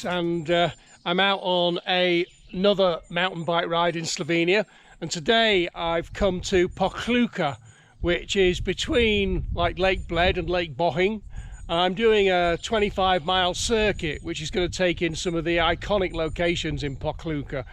Alex, and I'm out on another mountain bike ride in Slovenia, and today I've come to Pokljuka, which is between like Lake Bled and Lake Bohinj. I'm doing a 25-mile circuit which is going to take in some of the iconic locations in Pokljuka.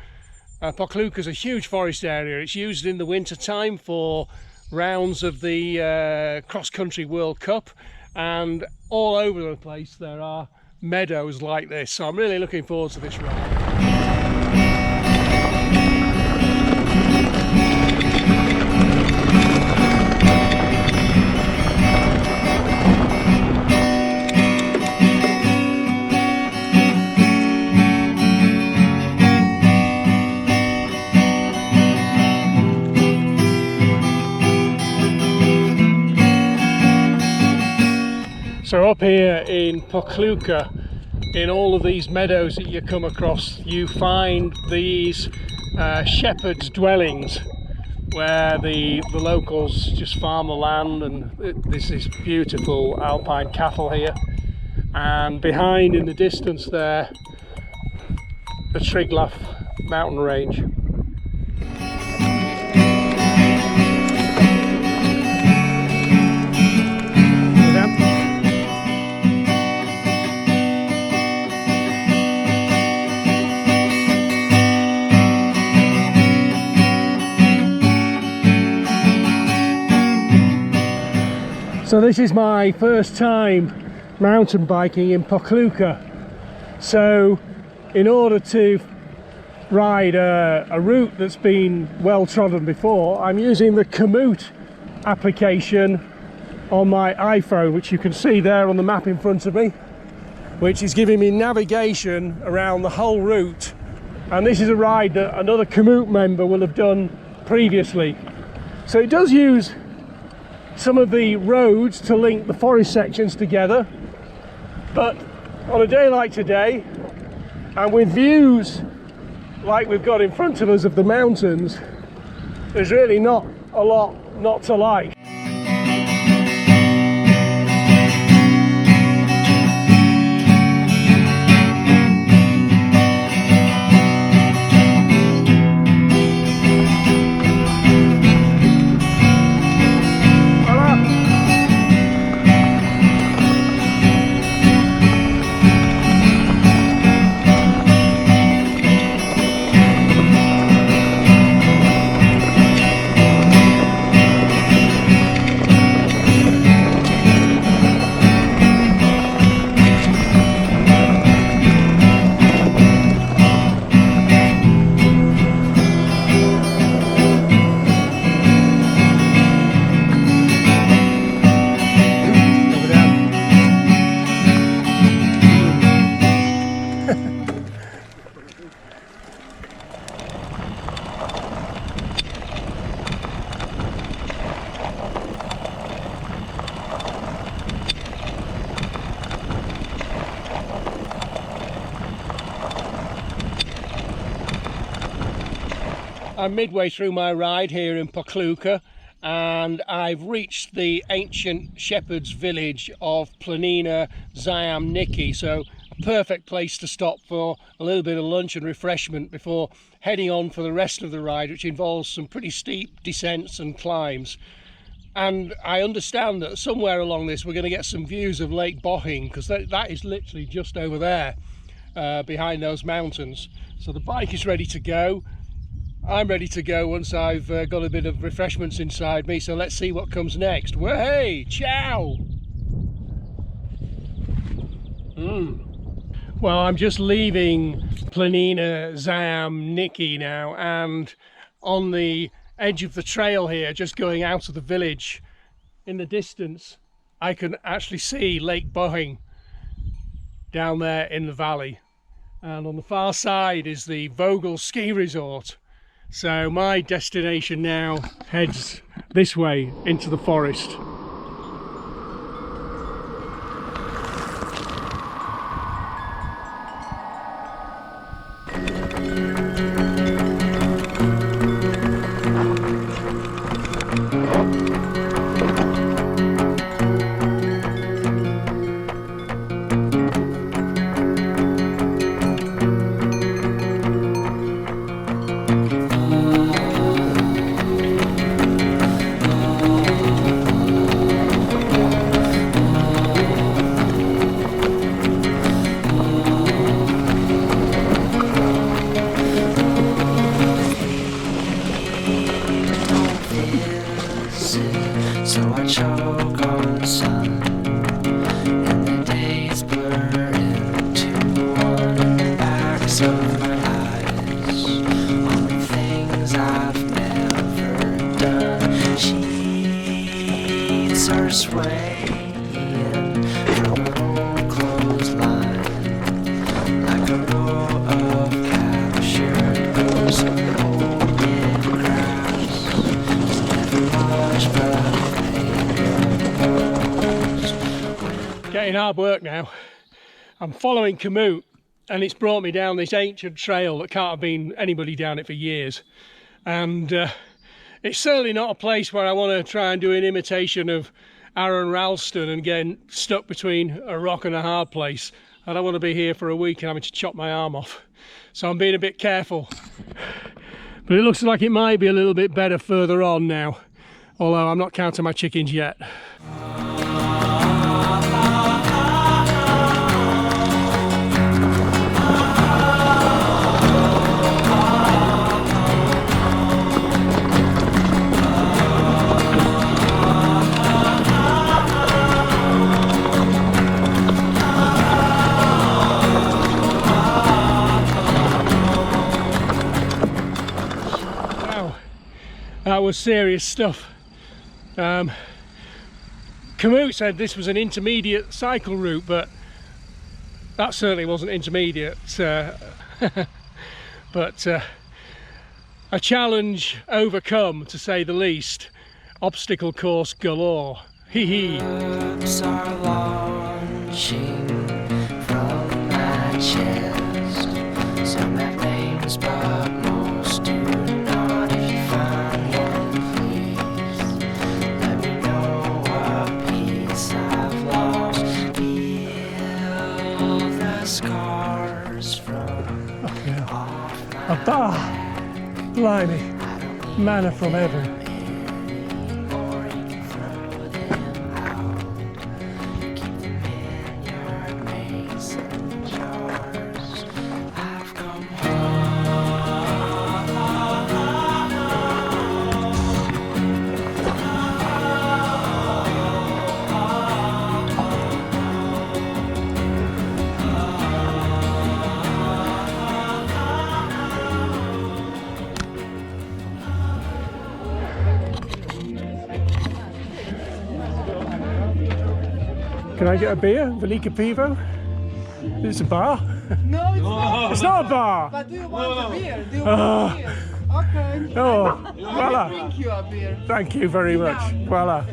Pokljuka is a huge forest area. It's used in the winter time for rounds of the cross-country World Cup, and all over the place there are meadows like this, so I'm really looking forward to this ride. So up here in Pokljuka, in all of these meadows that you come across, you find these shepherds' dwellings where the locals just farm the land, and there's this beautiful alpine cattle here, and behind in the distance there the Triglav mountain range. So this is my first time mountain biking in Pokljuka. So in order to ride a route that's been well trodden before, I'm using the Komoot application on my iPhone, which you can see there on the map in front of me, which is giving me navigation around the whole route. And this is a ride that another Komoot member will have done previously. So it does use some of the roads to link the forest sections together, but on a day like today, and with views like we've got in front of us of the mountains, there's really not a lot not to like. I'm midway through my ride here in Pokljuka, and I've reached the ancient shepherd's village of Planina Zajamniki, so a perfect place to stop for a little bit of lunch and refreshment before heading on for the rest of the ride, which involves some pretty steep descents and climbs. And I understand that somewhere along this we're going to get some views of Lake Bohinj, because that is literally just over there behind those mountains. So the bike is ready to go. I'm ready to go once I've got a bit of refreshments inside me, so let's see what comes next. Hey, ciao! Well, I'm just leaving Planina Zajamniki now, and on the edge of the trail here, just going out of the village, in the distance I can actually see Lake Bohinj down there in the valley, and on the far side is the Vogel ski resort. So my destination now heads this way into the forest. swaying from an old clothesline, like a row of captured ghosts of old in grass. It's never much but Getting hard work now. I'm following Komoot, and it's brought me down this ancient trail that can't have been anybody down it for years. And it's certainly not a place where I want to try and do an imitation of Aaron Ralston and getting stuck between a rock and a hard place. I don't want to be here for a week and having to chop my arm off. So I'm being a bit careful. But it looks like it might be a little bit better further on now, although I'm not counting my chickens yet. That was serious stuff. Komoot said this was an intermediate cycle route, but that certainly wasn't intermediate. But a challenge overcome, to say the least. Obstacle course galore. Hee hee. Words are launching from my chest. Some have names, but most do not. If you find one, please let me know what piece I've lost. Feel the scars from off my A bar! Blimey. Manna from heaven. or you can throw them out. Keep them in your mason jars. I've come Can I get a beer? Velika Pivo? It's a bar? No, it's not. It's not a bar! But do you want a beer? Do you want a beer? Okay. Oh, I voila! will drink you a beer. Thank you very much. Voila.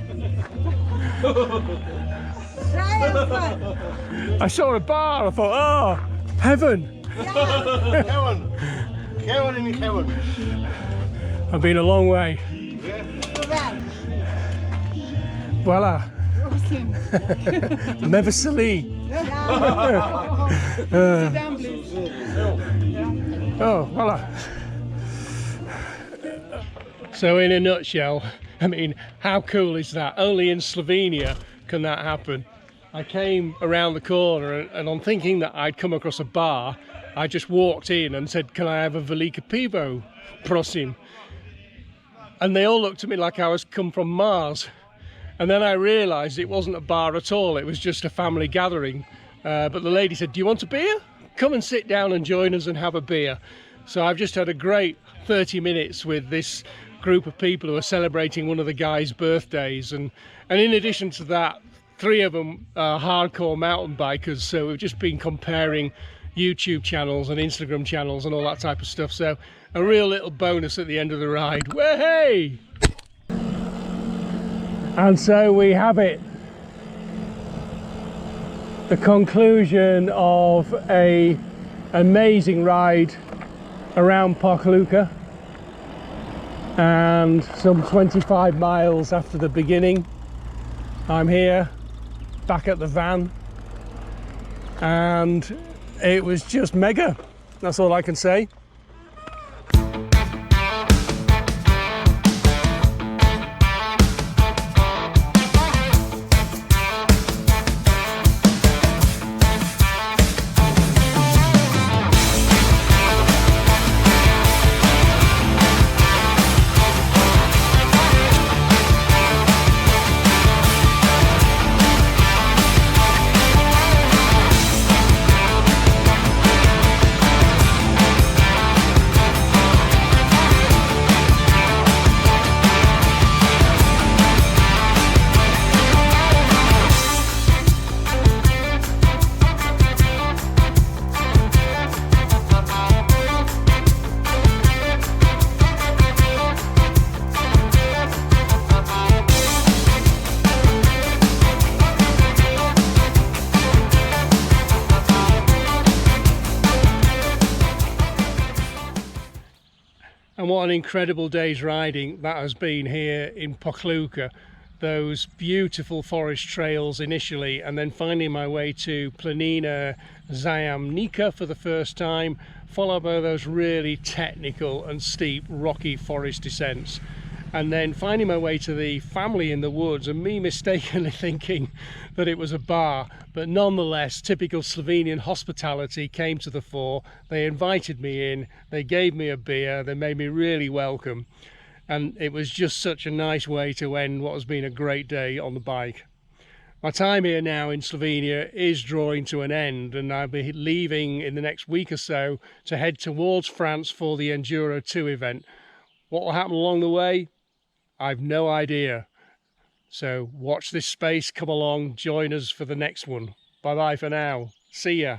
I saw a bar, I thought, oh, heaven! Heaven. Heaven in heaven. I've been a long way. Voila. Mevasili. Sit down, please. Oh, voila. So in a nutshell, I mean, how cool is that? Only in Slovenia can that happen. I came around the corner and on thinking that I'd come across a bar, I just walked in and said, can I have a Velika Pivo, prosim? And they all looked at me like I was come from Mars. And then I realised it wasn't a bar at all, it was just a family gathering. But the lady said, do you want a beer? Come and sit down and join us and have a beer. So I've just had a great 30 minutes with this group of people who are celebrating one of the guys' birthdays. And in addition to that, 3 of them are hardcore mountain bikers. So we've just been comparing YouTube channels and Instagram channels and all that type of stuff. So a real little bonus at the end of the ride. Way! And so we have it. The conclusion of an amazing ride around Pokljuka, and some 25 miles after the beginning, I'm here back at the van, and it was just mega. That's all I can say. And what an incredible day's riding that has been here in Pokljuka. Those beautiful forest trails initially, and then finding my way to Planina Zajamniki for the first time, followed by those really technical and steep rocky forest descents, and then finding my way to the family in the woods and me mistakenly thinking that it was a bar, but nonetheless typical Slovenian hospitality came to the fore. They invited me in, they gave me a beer, they made me really welcome, and it was just such a nice way to end what has been a great day on the bike. My time here now in Slovenia is drawing to an end, and I'll be leaving in the next week or so to head towards France for the Enduro 2 event. What will happen along the way? I've no idea. So watch this space, come along, join us for the next one. Bye bye for now. See ya.